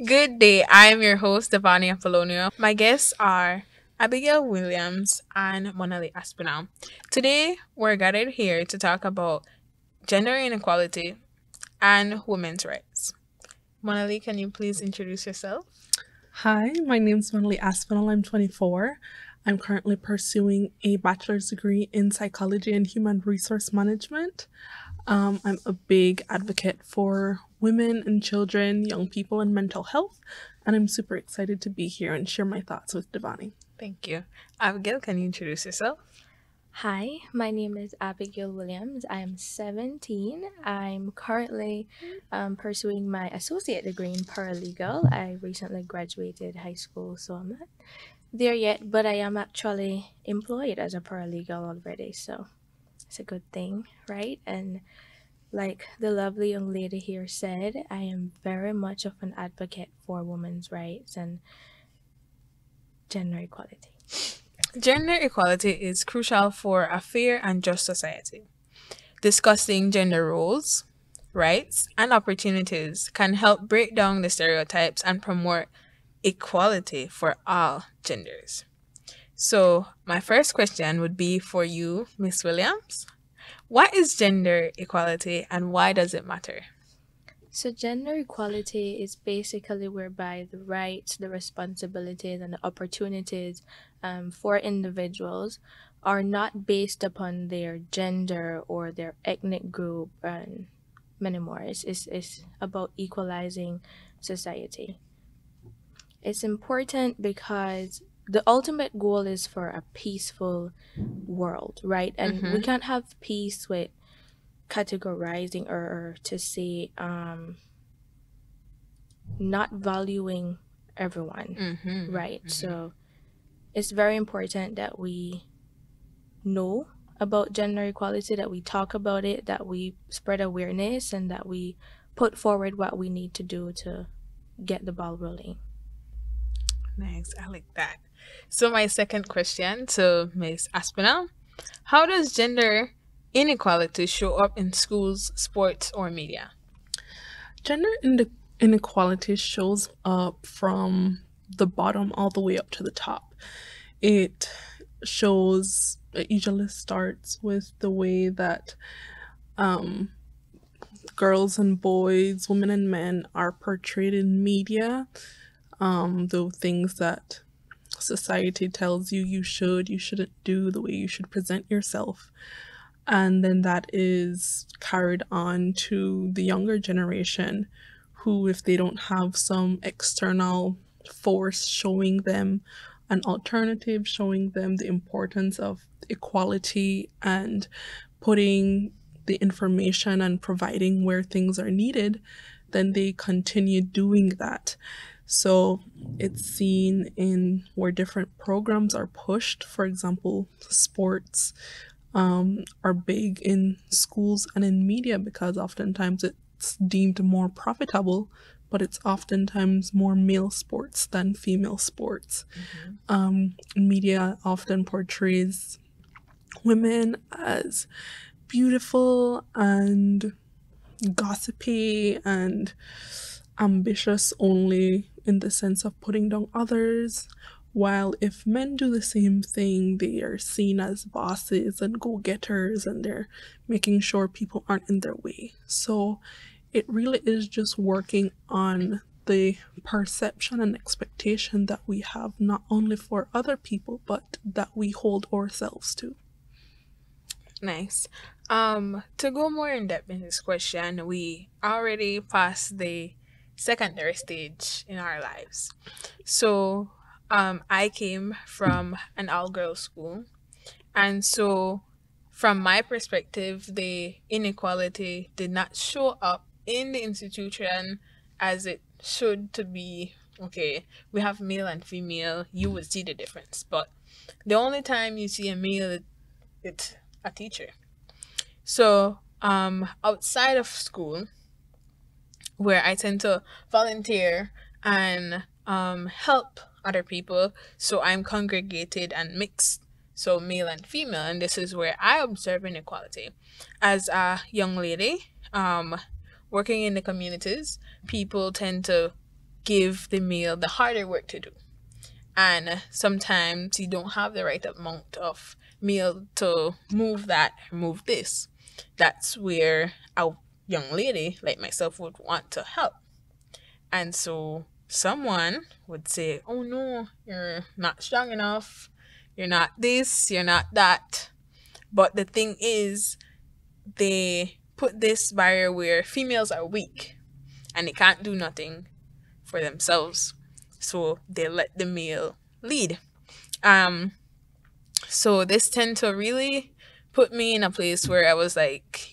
Good day. I am your host, Devania Apolonio. My guests are Abigail Williams and Monali Aspinall. Today, we're gathered here to talk about gender inequality and women's rights. Monali, can you please introduce yourself? Hi, my name's Manali Aspinall. I'm 24. I'm currently pursuing a bachelor's degree in psychology and human resource management. I'm a big advocate for women and children, young people, and mental health, and I'm super excited to be here and share my thoughts with Devani. Thank you. Abigail, can you introduce yourself? Hi, my name is Abigail Williams. I am 17. I'm currently pursuing my associate degree in paralegal. I recently graduated high school, so I'm not there yet, but I am actually employed as a paralegal already, so it's a good thing, right? And like the lovely young lady here said, I am very much of an advocate for women's rights and gender equality. Gender equality is crucial for a fair and just society. Discussing gender roles, rights, and opportunities can help break down the stereotypes and promote equality for all genders. So, my first question would be for you, Miss Williams. What is gender equality and why does it matter? So, gender equality is basically whereby the rights, the responsibilities, and the opportunities for individuals are not based upon their gender or their ethnic group and many more. It's about equalizing society. It's important because the ultimate goal is for a peaceful world, right? And we can't have peace with categorizing or to say not valuing everyone, right? So it's very important that we know about gender equality, that we talk about it, that we spread awareness, and that we put forward what we need to do to get the ball rolling. Nice, I like that. So, my second question to Miss Aspinall. How does gender inequality show up in schools, sports, or media? Inequality shows up from the bottom all the way up to the top. It it usually starts with the way that um, girls and boys, women and men are portrayed in media, the things that society tells you you shouldn't do, the way you should present yourself. And then that is carried on to the younger generation who, if they don't have some external force showing them an alternative, showing them the importance of equality and putting the information and providing where things are needed, then they continue doing that. So it's seen in where different programs are pushed. For example, sports are big in schools and in media because oftentimes it's deemed more profitable, but it's oftentimes more male sports than female sports. Media often portrays women as beautiful and gossipy and ambitious only in the sense of putting down others. While if men do the same thing, they are seen as bosses and go getters and they're making sure people aren't in their way. So it really is just working on the perception and expectation that we have not only for other people but that we hold ourselves to. Nice. To go more in depth in this question, we already passed the secondary stage in our lives. So, I came from an all girls school, and so from my perspective, the inequality did not show up in the institution as it should to be. Okay, we have male and female, you would see the difference, but the only time you see a male, it's a teacher. So, outside of school, where I tend to volunteer and help other people, so I'm congregated and mixed, so male and female, and this is where I observe inequality. As a young lady, working in the communities, people tend to give the male the harder work to do. And sometimes you don't have the right amount of meal to move that, move this. That's where a young lady like myself would want to help. And so someone would say, oh no, you're not strong enough, you're not this, you're not that. But the thing is, they put this barrier where females are weak and they can't do nothing for themselves. So they let the male lead. Um, so this tend to really put me in a place where I was like,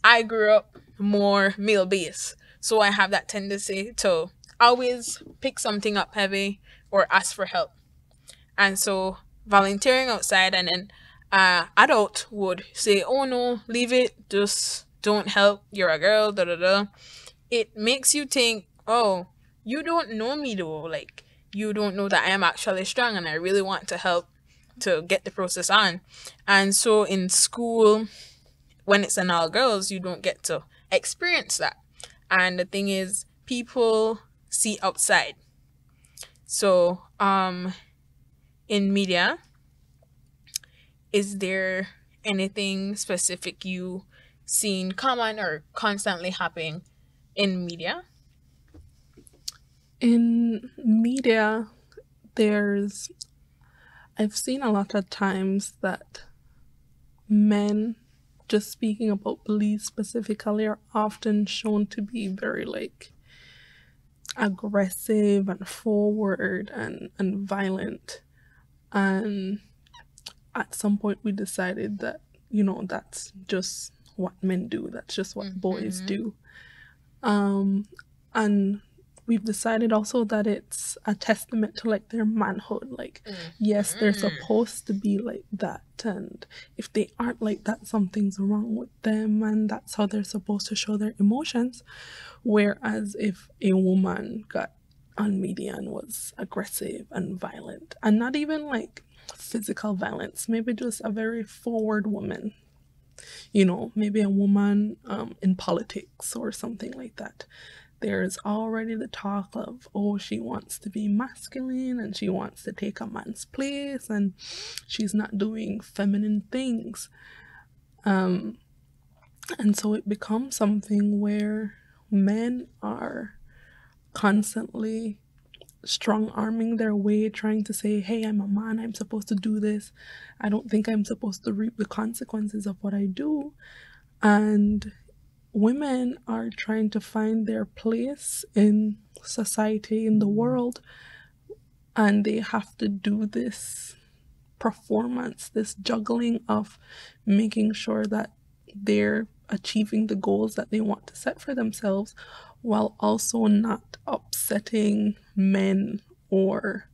I grew up more male based. So I have that tendency to always pick something up heavy or ask for help. And so volunteering outside, and then adult would say, oh no, leave it, just don't help, you're a girl, da da da. It makes you think, oh, you don't know me though. Like, you don't know that I am actually strong and I really want to help to get the process on. And so in school, when it's an all girls, you don't get to experience that. And the thing is, people see outside. So, in media, is there anything specific you seen common or constantly happening in media? In media, I've seen a lot of times that men, just speaking about police specifically, are often shown to be very like aggressive and forward and violent. And at some point we decided that, that's just what men do, that's just what boys do. And we've decided also that it's a testament to like their manhood. Like, yes, they're supposed to be like that, and if they aren't like that, something's wrong with them, and that's how they're supposed to show their emotions. Whereas if a woman got on media and was aggressive and violent, and not even like physical violence, maybe just a very forward woman, maybe a woman in politics or something like that, there's already the talk of, oh, she wants to be masculine and she wants to take a man's place and she's not doing feminine things. And so it becomes something where men are constantly strong arming their way, trying to say, hey, I'm a man, I'm supposed to do this, I don't think I'm supposed to reap the consequences of what I do. And women are trying to find their place in society, in the world, and they have to do this performance, this juggling of making sure that they're achieving the goals that they want to set for themselves, while also not upsetting men or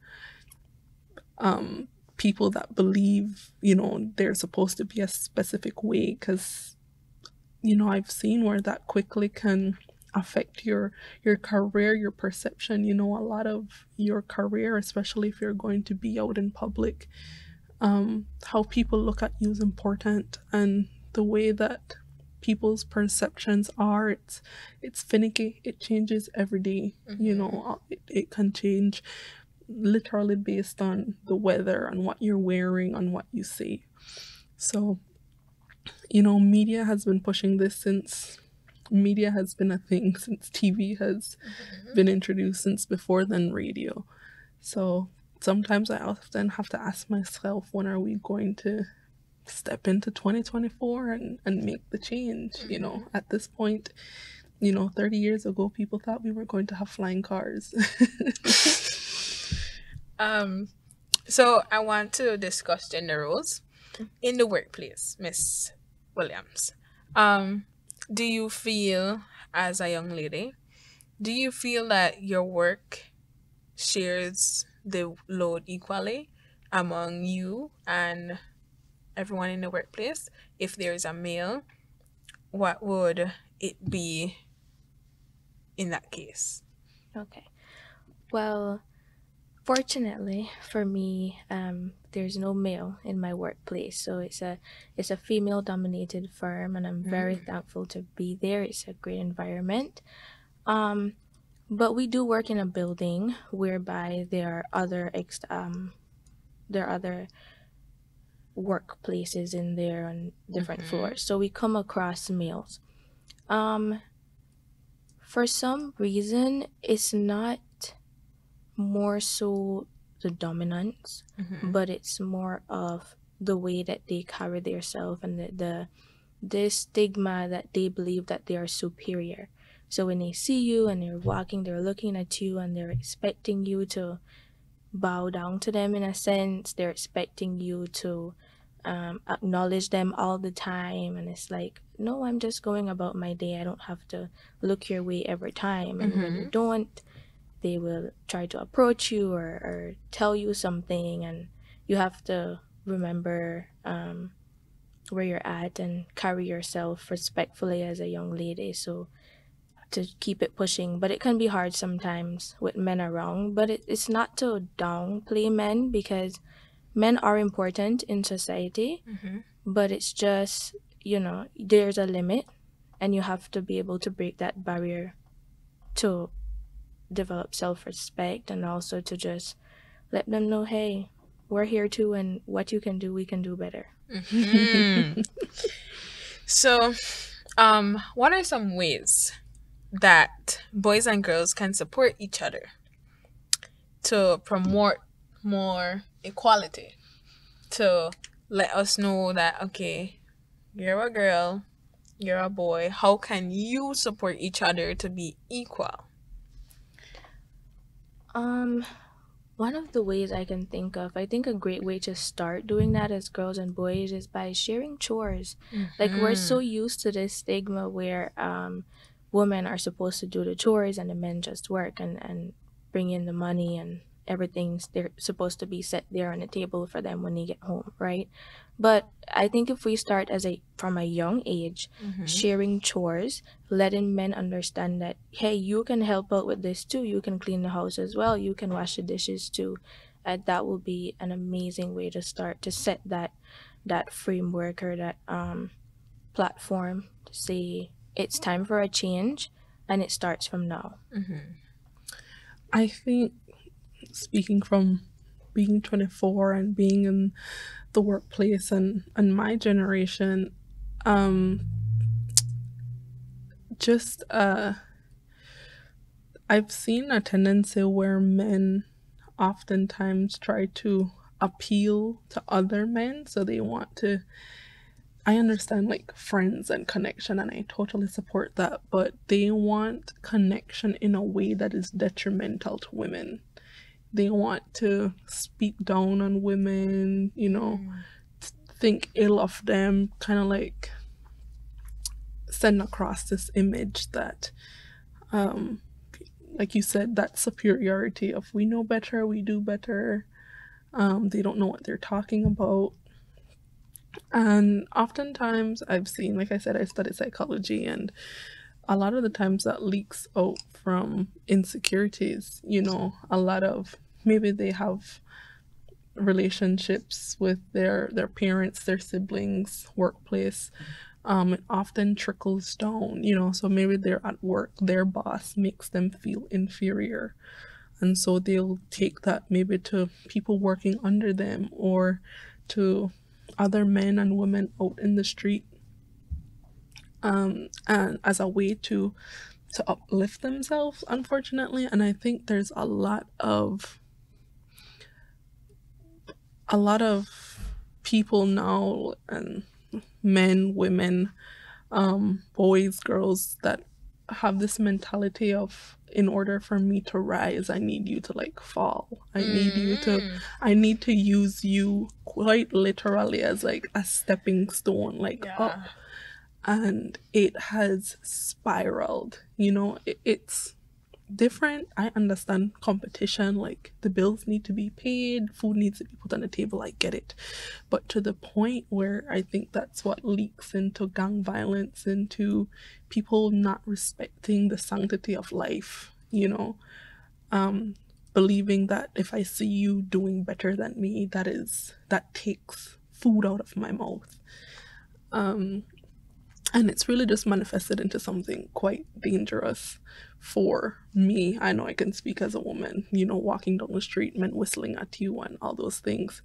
people that believe, they're supposed to be a specific way. Because, I've seen where that quickly can affect your career, your perception, a lot of your career, especially if you're going to be out in public. How people look at you is important, and the way that people's perceptions are, it's finicky, it changes every day. It can change literally based on the weather, on what you're wearing, on what you say. So media has been pushing this since media has been a thing, since TV has been introduced, since before then radio. So sometimes I often have to ask myself, when are we going to step into 2024 and make the change? At this point, 30 years ago, people thought we were going to have flying cars. So I want to discuss gender roles in the workplace, Miss Williams. Do you feel, as a young lady, do you feel that your work shares the load equally among you and everyone in the workplace? If there's a male, what would it be in that case? Okay. Well, fortunately for me, there's no male in my workplace, so it's a female dominated firm, and I'm very thankful to be there. It's a great environment. But we do work in a building whereby there are other workplaces in there on different Mm-hmm. floors. So we come across males. Um, for some reason, it's not more so the dominance, Mm-hmm. but it's more of the way that they carry themselves and the stigma that they believe that they are superior. So when they see you and they're walking, they're looking at you and they're expecting you to bow down to them in a sense. They're expecting you to acknowledge them all the time. And it's like, no, I'm just going about my day. I don't have to look your way every time. And when you Mm-hmm. don't, they will try to approach you or tell you something. And you have to remember where you're at and carry yourself respectfully as a young lady. So to keep it pushing, but it can be hard sometimes with men around. But it's not to downplay men because men are important in society, Mm-hmm. but it's just, there's a limit and you have to be able to break that barrier to develop self respect and also to just let them know, hey, we're here too, and what you can do, we can do better. Mm-hmm. So, what are some ways that boys and girls can support each other to promote more equality? To let us know that, okay, you're a girl, you're a boy. How can you support each other to be equal? Um, One of the ways I can think of, I think a great way to start doing that as girls and boys is by sharing chores. Like we're Mm-hmm. so used to this stigma where women are supposed to do the chores and the men just work and bring in the money and everything's they're supposed to be set there on the table for them when they get home, right? But I think if we start as a from a young age, Mm-hmm. sharing chores, letting men understand that hey, you can help out with this too. You can clean the house as well. You can wash the dishes too. And that will be an amazing way to start to set that framework or that platform to say it's time for a change and it starts from now. Mm-hmm. I think, speaking from being 24 and being in the workplace and my generation, um, just I've seen a tendency where men oftentimes try to appeal to other men, so they want to. I understand like friends and connection, and I totally support that, but they want connection in a way that is detrimental to women. They want to speak down on women, think ill of them, kind of like send across this image that, um, like you said, that superiority of we know better, we do better. They don't know what they're talking about. And oftentimes I've seen, like I said, I study psychology, and a lot of the times that leaks out from insecurities, a lot of maybe they have relationships with their parents, their siblings, workplace. It often trickles down, so maybe they're at work, their boss makes them feel inferior, and so they'll take that maybe to people working under them or to other men and women out in the street, and as a way to uplift themselves, unfortunately. And I think there's a lot of people now, and men, women, boys, girls, that have this mentality of, in order for me to rise, I need you to like fall. Mm-hmm. I need to use you quite literally as like a stepping stone, like Yeah. up. And it has spiraled. It's different. I understand competition, like the bills need to be paid, food needs to be put on the table. I get it. But to the point where I think that's what leaks into gang violence, into people not respecting the sanctity of life, um, believing that if I see you doing better than me, that takes food out of my mouth. Um, And it's really just manifested into something quite dangerous for me. I know I can speak as a woman, walking down the street, men whistling at you and all those things.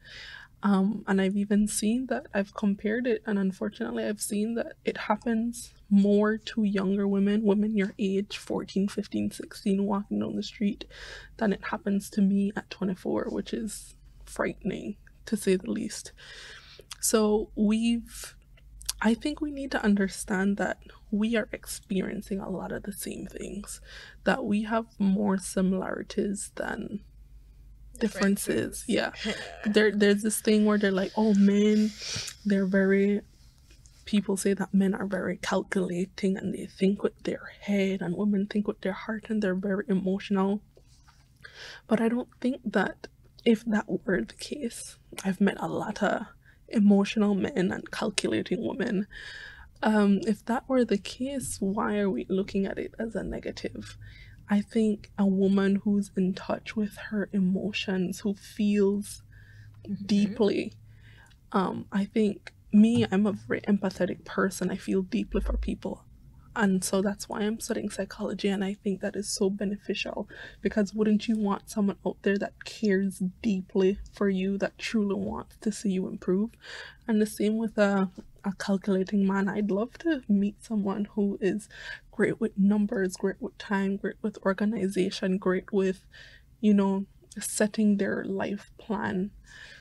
And I've even seen that, I've compared it, and unfortunately I've seen that it happens more to younger women your age, 14, 15, 16, walking down the street, than it happens to me at 24, which is frightening to say the least. So I think we need to understand that we are experiencing a lot of the same things, that we have more similarities than differences. Yeah. There's this thing where they're like, oh, men, people say that men are very calculating and they think with their head, and women think with their heart, and they're very emotional. But I don't think that if that were the case, I've met a lot of emotional men and calculating women. If that were the case, why are we looking at it as a negative? I think a woman who's in touch with her emotions, who feels deeply, I think I'm a very empathetic person. I feel deeply for people. And so that's why I'm studying psychology, and I think that is so beneficial, because wouldn't you want someone out there that cares deeply for you, that truly wants to see you improve? And the same with a calculating man. I'd love to meet someone who is great with numbers, great with time, great with organization, great with, setting their life plan.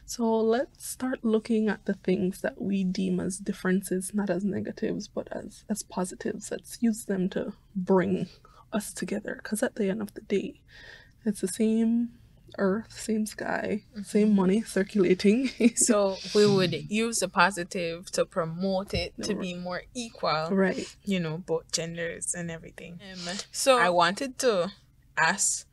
So let's start looking at the things that we deem as differences, not as negatives, but as positives. Let's use them to bring us together, because at the end of the day, it's the same earth, same sky, same money circulating. So we would use the positive to promote it to be more equal, right? Both genders and everything. So I wanted to ask,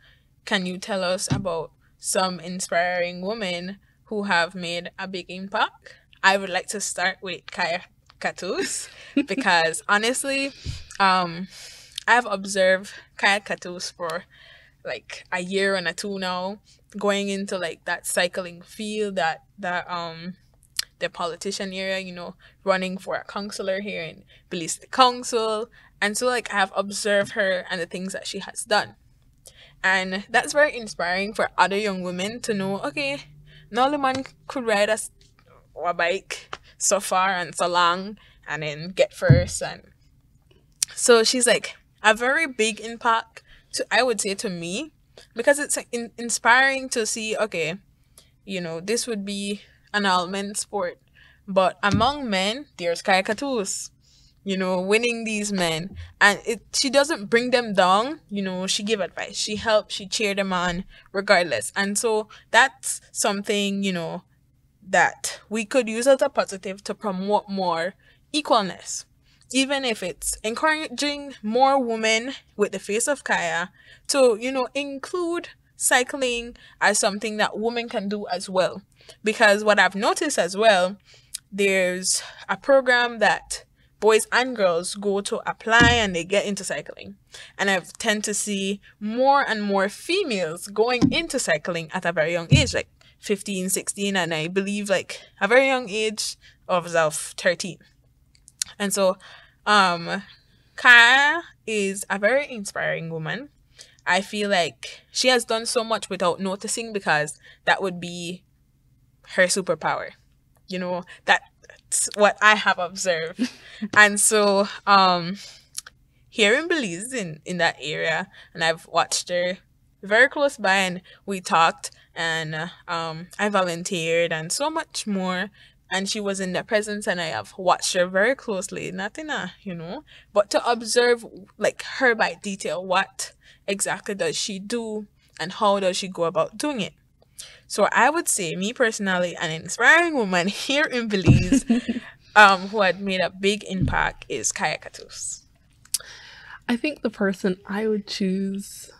can you tell us about some inspiring women who have made a big impact? I would like to start with Kaya Catus because honestly, I've observed Kaya Catus for like a year and a two now, going into like that cycling field, that the politician area, running for a councillor here in Belize City Council. And so like I've observed her and the things that she has done. And that's very inspiring for other young women to know, okay, not all man could ride a bike so far and so long and then get first. And so she's like a very big impact I would say to me, because it's inspiring to see, okay, this would be an all-men sport, but among men, there's Kaya Catus, winning these men. And she doesn't bring them down, she give advice, she helps, she cheer them on regardless. And so that's something, that we could use as a positive to promote more equalness. Even if it's encouraging more women with the face of Kaya to, include cycling as something that women can do as well. Because what I've noticed as well, there's a program that boys and girls go to apply and they get into cycling. And I tend to see more and more females going into cycling at a very young age, like 15, 16, and I believe like a very young age of 13. And so Kaya is a very inspiring woman. I feel like she has done so much without noticing, because that would be her superpower. That's what I have observed. And so here in Belize, in that area, and I've watched her very close by, and we talked, and I volunteered and so much more. And she was in the presence, and I have watched her very closely. Nothing, but to observe like her by detail. What exactly does she do, and how does she go about doing it? So I would say, me personally, an inspiring woman here in Belize, who had made a big impact, is Kaya Catus. I think the person I would choose,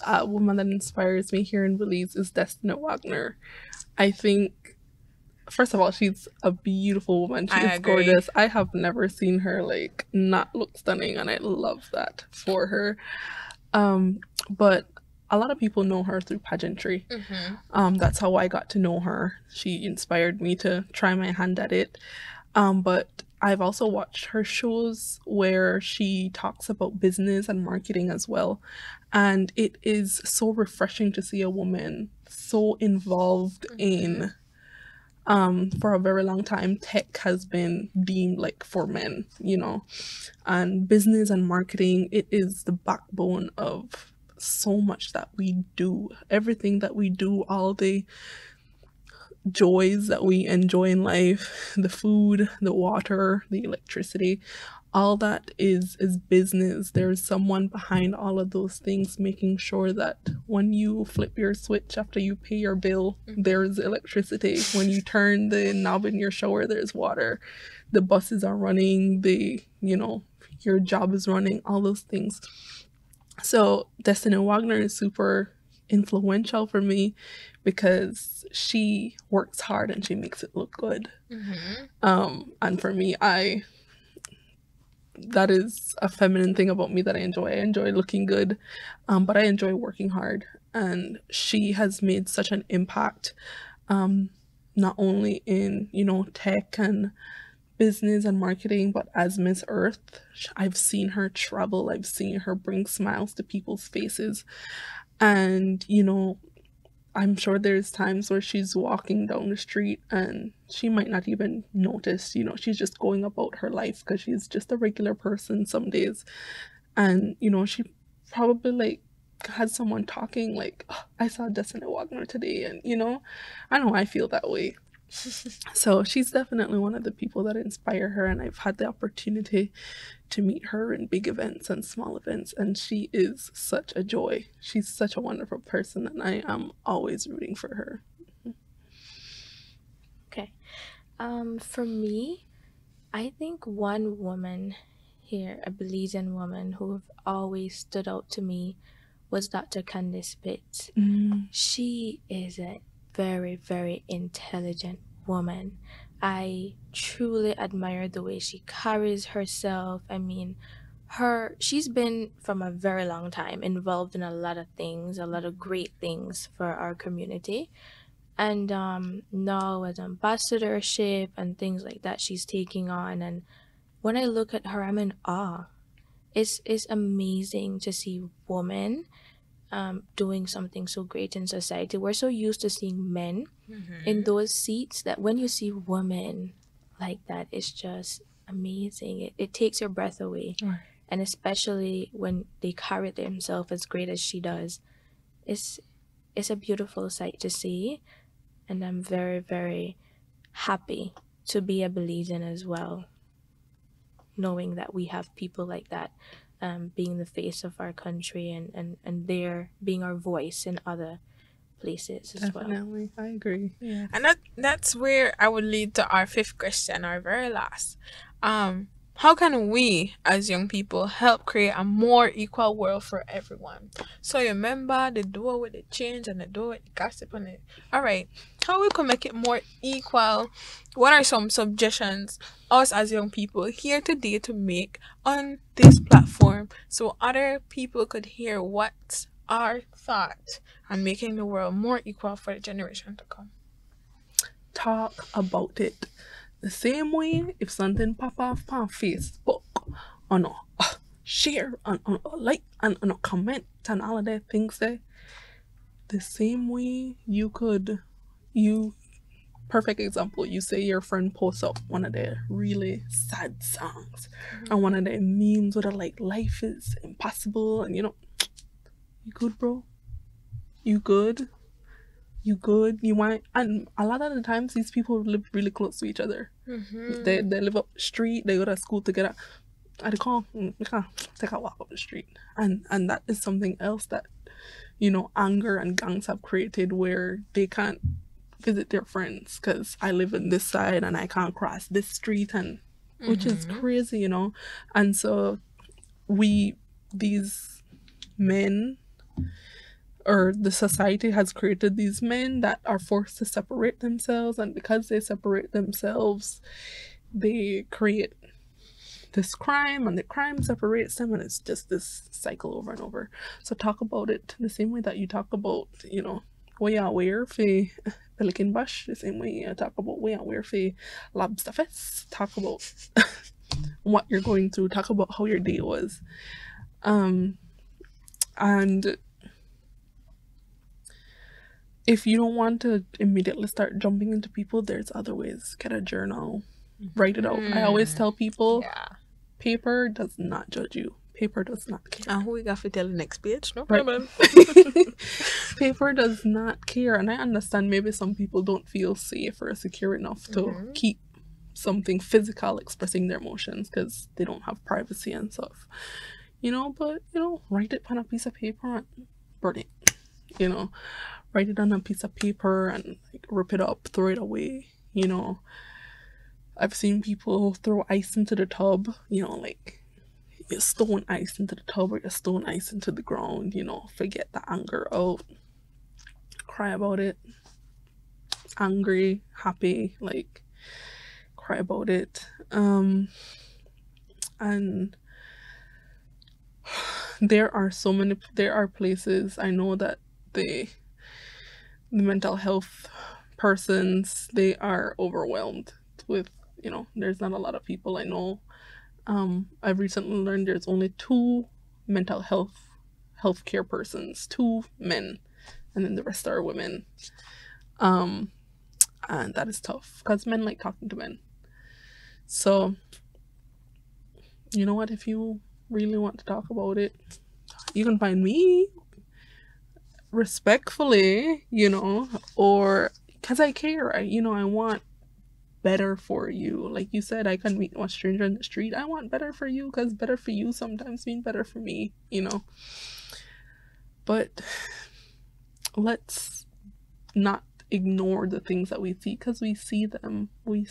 a woman that inspires me here in Belize, is Destina Wagner. I think, first of all, she's a beautiful woman. She is gorgeous. I have never seen her like not look stunning, and I love that for her. But a lot of people know her through pageantry. That's how I got to know her. She inspired me to try my hand at it. But I've also watched her shows where she talks about business and marketing as well. And it is so refreshing to see a woman so involved Mm-hmm. in, for a very long time, tech has been deemed like for men, and business and marketing, it is the backbone of so much that we do. Everything that we do, all the joys that we enjoy in life, the food, the water, the electricity, all that is business. There's someone behind all of those things making sure that when you flip your switch after you pay your bill, there's electricity. When you turn the knob in your shower, there's water. The buses are running, your job is running, all those things. So Destiny Wagner is super influential for me because she works hard and she makes it look good. Mm-hmm. And for me, that is a feminine thing about me that I enjoy. I enjoy looking good, but I enjoy working hard. And she has made such an impact, not only in, tech and business and marketing, but as Miss Earth, I've seen her travel, I've seen her bring smiles to people's faces. And, I'm sure there's times where she's walking down the street and she might not even notice, she's just going about her life because she's just a regular person some days. And, she probably like had someone talking like, "Oh, I saw Destiny Wagner today," and I know I feel that way. So she's definitely one of the people that inspire her, and I've had the opportunity to meet her in big events and small events, and she is such a joy. She's such a wonderful person, and I am always rooting for her. Okay. For me, I think one woman here, a Belizean woman who always stood out to me, was Dr. Candice Pitts. She is a very, very intelligent woman. I truly admire the way she carries herself. I mean, she's been from a very long time involved in a lot of things, a lot of great things for our community. And now with ambassadorship and things like that she's taking on, and when I look at her, I'm in awe. It's amazing to see women doing something so great in society. We're so used to seeing men in Mm-hmm. those seats that when you see women like that, it's just amazing. It takes your breath away. Right. And especially when they carry themselves as great as she does, it's it's a beautiful sight to see. And I'm very, very happy to be a Belizean as well, knowing that we have people like that, being the face of our country, and they're being our voice in other places as well. Definitely, I agree. Yeah. And that's where I would lead to our fifth question, our very last. How can we as young people help create a more equal world for everyone? So you remember the door with the change and the door with the gossip on it. Alright. How we can make it more equal? What are some suggestions us as young people here today to make on this platform so other people could hear what's our thought on making the world more equal for the generation to come? Talk about it. The same way if something pop off on Facebook, on a share, on a like, and on a comment, and all of that things there, the same way you perfect example, you say your friend posts up one of their really sad songs, and one of their memes with a like, life is impossible, and you good, bro? You good? You good? You want? And a lot of the times, these people live really close to each other. Mm-hmm. They live up the street. They go to school together. I can't take a walk up the street, and that is something else that anger and gangs have created, where they can't visit their friends because I live in this side and I can't cross this street, and which is crazy, And so these men, or the society has created these men that are forced to separate themselves, and because they separate themselves, they create this crime, and the crime separates them, and it's just this cycle over and over. So talk about it the same way that you talk about what you wear for Pelican Bush, the same way you talk about what you wear for Lobster Fest, talk about what you're going through, talk about how your day was. And if you don't want to immediately start jumping into people, there's other ways. Get a journal, write it out. I always tell people, Yeah. paper does not judge you. Paper does not care. And who we got to tell the next page? No Right. problem. Paper does not care. And I understand maybe some people don't feel safe or secure enough to keep something physical expressing their emotions because they don't have privacy and stuff. But write it on a piece of paper and burn it. Write it on a piece of paper and like rip it up, throw it away. I've seen people throw ice into the tub, like you stone ice into the tub or you stone ice into the ground, forget the anger out, cry about it, angry, happy, like cry about it. And there are places I know that the mental health persons, they are overwhelmed with, there's not a lot of people I know. I've recently learned there's only 2 mental healthcare persons, 2 men, and then the rest are women. And that is tough because men like talking to men. So, you know what? If you really want to talk about it, you can find me respectfully, or because I care. I want better for you. Like you said, I can meet a stranger in the street. I want better for you because better for you sometimes mean better for me, But let's not ignore the things that we see because we see them, we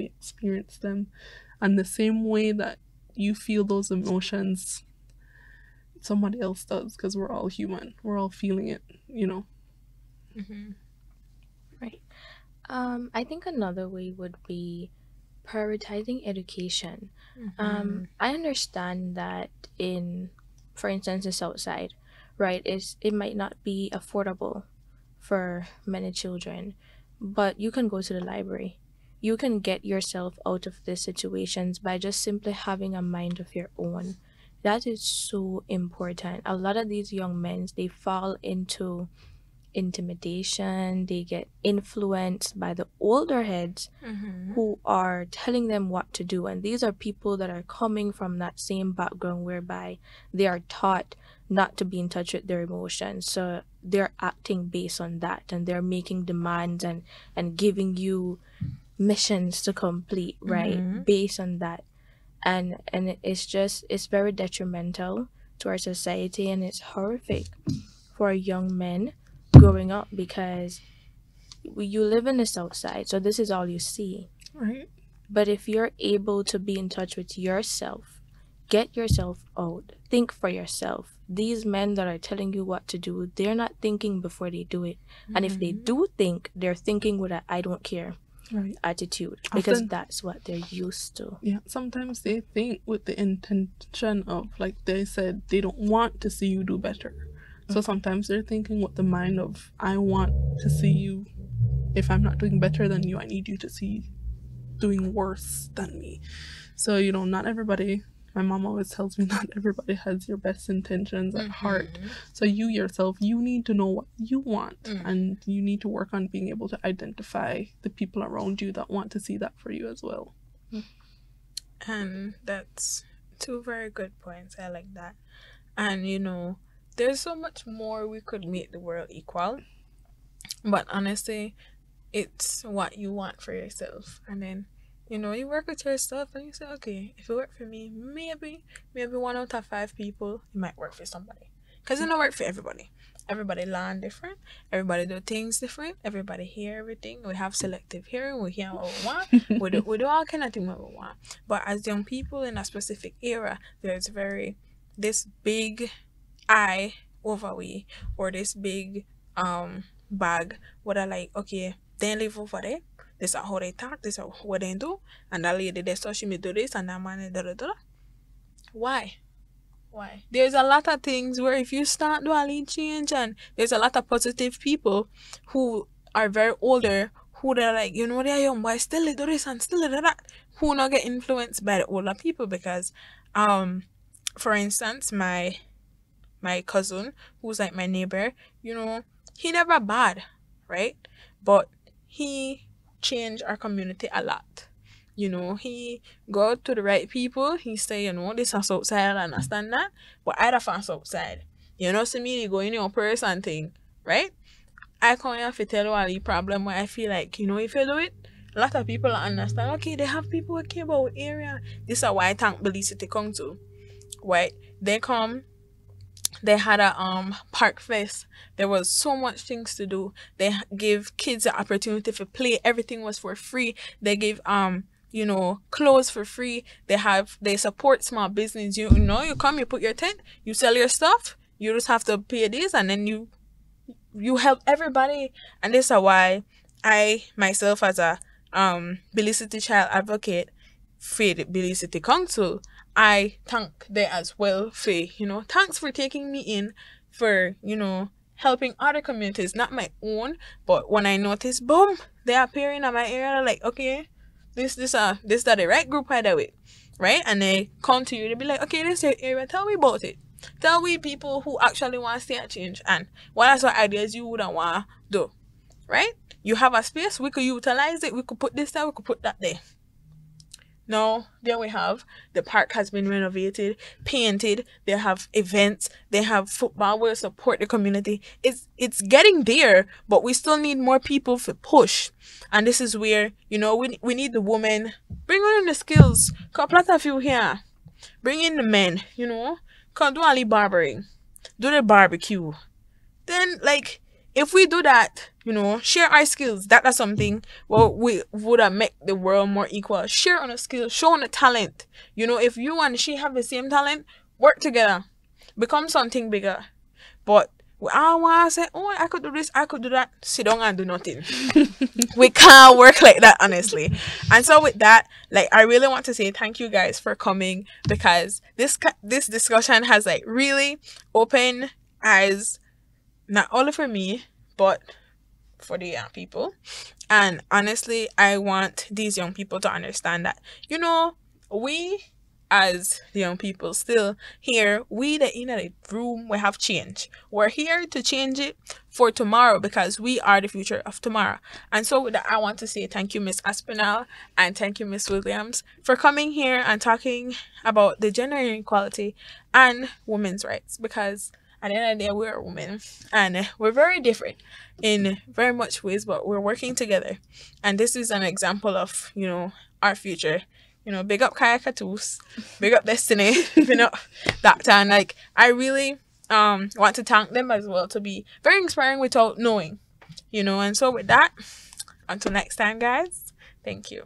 experience them. And the same way that you feel those emotions, somebody else does because we're all human. We're all feeling it, Right. I think another way would be prioritizing education. I understand that for instance, the South Side, right, it might not be affordable for many children, but you can go to the library. You can get yourself out of these situations by just simply having a mind of your own. That is so important. A lot of these young men, they fall into intimidation, they get influenced by the older heads who are telling them what to do. And these are people that are coming from that same background whereby they are taught not to be in touch with their emotions. So they're acting based on that and they're making demands and giving you missions to complete, right? Based on that. And it's very detrimental to our society and it's horrific for young men growing up because you live in the South Side, so this is all you see. Right. But if you're able to be in touch with yourself, get yourself out, think for yourself. These men that are telling you what to do, they're not thinking before they do it. And if they do think, they're thinking with a I don't care attitude because Often, that's what they're used to. Yeah, sometimes they think with the intention of, like they said, they don't want to see you do better. So sometimes they're thinking with the mind of, I want to see you, if I'm not doing better than you, I need you to see doing worse than me. So, not everybody, my mom always tells me, not everybody has your best intentions at heart. So you yourself, you need to know what you want and you need to work on being able to identify the people around you that want to see that for you as well. And that's 2 very good points. I like that. And there's so much more we could make the world equal, but honestly it's what you want for yourself. And then you work with your stuff and you say, okay, if it worked for me, maybe 1 out of 5 people, it might work for somebody because it don't work for everybody. Everybody learn different, everybody do things different, everybody hear everything. We have selective hearing, we hear what we want. we do all kind of things what we want. But as young people in a specific era, there's this big eye over we, or this big bag what I like, okay, they live over there, this is how they talk, this is what they do, and that lady they saw she may do this and that man da da da. Why? Why? There's a lot of things where if you start doing change, and there's a lot of positive people who are very older who they're like, you know, they're young boy, still do this and still do that, who not get influenced by the older people because for instance my cousin who's like my neighbor, you know, he never bad, right? But he changed our community a lot. You know, he go to the right people. He say, you know, this is outside, I understand that. But I don't fast outside. You know, see me go in your purse and thing, right? I can't have to tell you all the problem where I feel like, you know, if you do it, a lot of people understand, okay, they have people who care about area. This is why I thank Belize City Council. Right? They come, they had a park fest. There was so much things to do. They give kids the opportunity to play. Everything was for free. They give you know, clothes for free. They support small business. You know, you come, you put your tent, you sell your stuff, you just have to pay this, and then you help everybody. And this is why I myself as a Belize City child advocate for the Belize City Council, I thank them as well for, you know, thanks for taking me in for, you know, helping other communities, not my own. But when I notice, boom, they are appearing in my area, like, okay, this is the right group by the way, right? And they come to you, they be like, okay, this is your area, tell me about it. Tell me people who actually want to see a change and what are some ideas you wouldn't want to do, right? You have a space, we could utilize it, we could put this there, we could put that there. Now, there we have, the park has been renovated, painted, they have events, they have football, will support the community. It's getting there, but we still need more people to push. And this is where, you know, we need the women, bring on the skills, couple of you here, bring in the men, you know, come do all the barbering, do the barbecue. Then, like, if we do that, you know, share our skills, that's something, well, we would have make the world more equal. Share on the skills, show on the talent. You know, if you and she have the same talent, work together, become something bigger. But I want to say, oh, I could do this, I could do that, sit down and do nothing. We can't work like that, honestly. And so with that, like, I really want to say thank you guys for coming, because this discussion has like really opened eyes, not only for me, but for the young people. And honestly, I want these young people to understand that, you know, we as the young people still here, we the in the room, we have change. We're here to change it for tomorrow, because we are the future of tomorrow. And so with that, I want to say thank you, Miss Aspinall, and thank you, Miss Williams, for coming here and talking about the gender inequality and women's rights, because at the end of the day, we're women and we're very different in very much ways, but we're working together. And this is an example of, you know, our future. You know, big up Kaya Katus, big up Destiny, you know, that time. Like, I really want to thank them as well, to be very inspiring without knowing, you know. And so with that, until next time, guys, thank you.